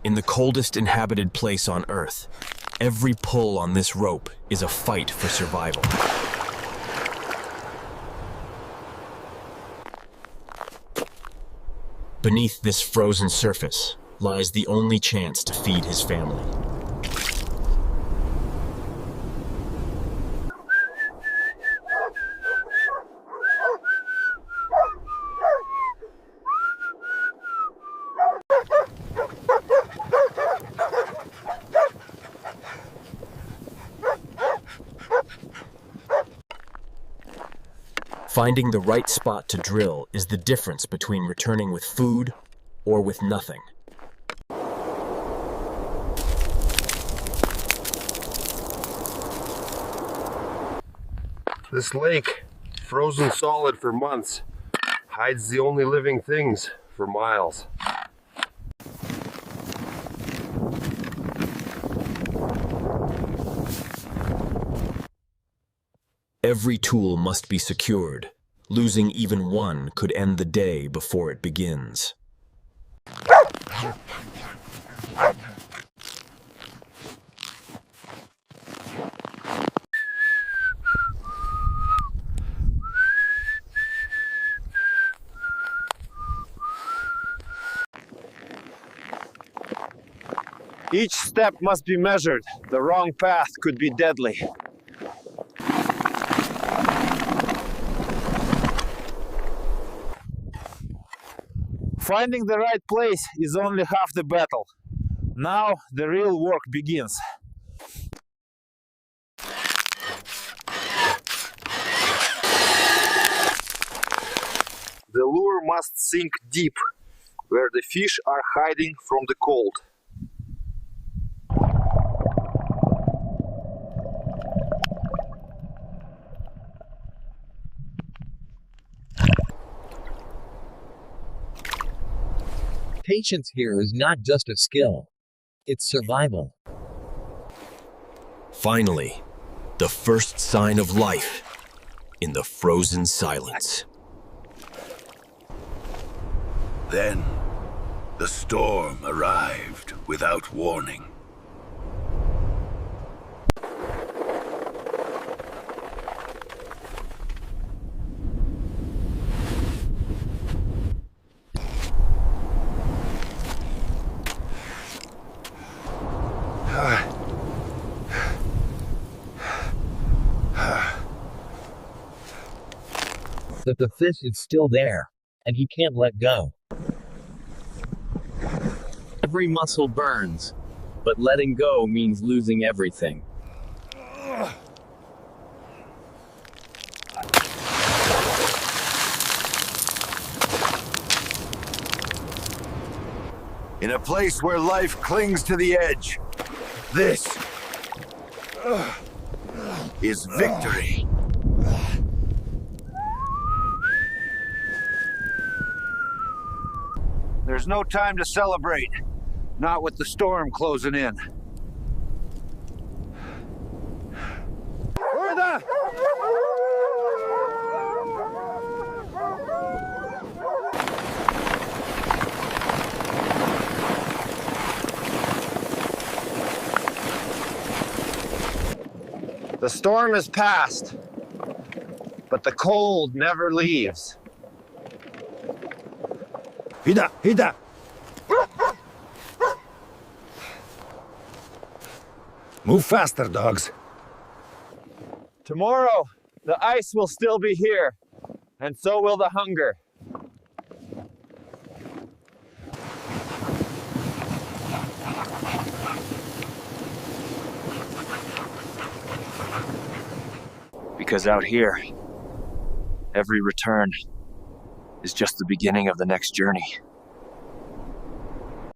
In the coldest inhabited place on Earth, every pull on this rope is a fight for survival. Beneath this frozen surface lies the only chance to feed his family. Finding the right spot to drill is the difference between returning with food or with nothing. This lake, frozen solid for months, hides the only living things for miles. Every tool must be secured. Losing even one could end the day before it begins. Each step must be measured. The wrong path could be deadly. Finding the right place is only half the battle. Now the real work begins. The lure must sink deep, where the fish are hiding from the cold. Patience here is not just a skill, it's survival. Finally, the first sign of life in the frozen silence. Then, the storm arrived without warning. But the fish is still there, and he can't let go. Every muscle burns, but letting go means losing everything. In a place where life clings to the edge, this is victory. There's no time to celebrate, not with the storm closing in. The storm is past, but the cold never leaves. Hida! Move faster, dogs. Tomorrow, the ice will still be here, and so will the hunger. Because out here, every return is just the beginning of the next journey.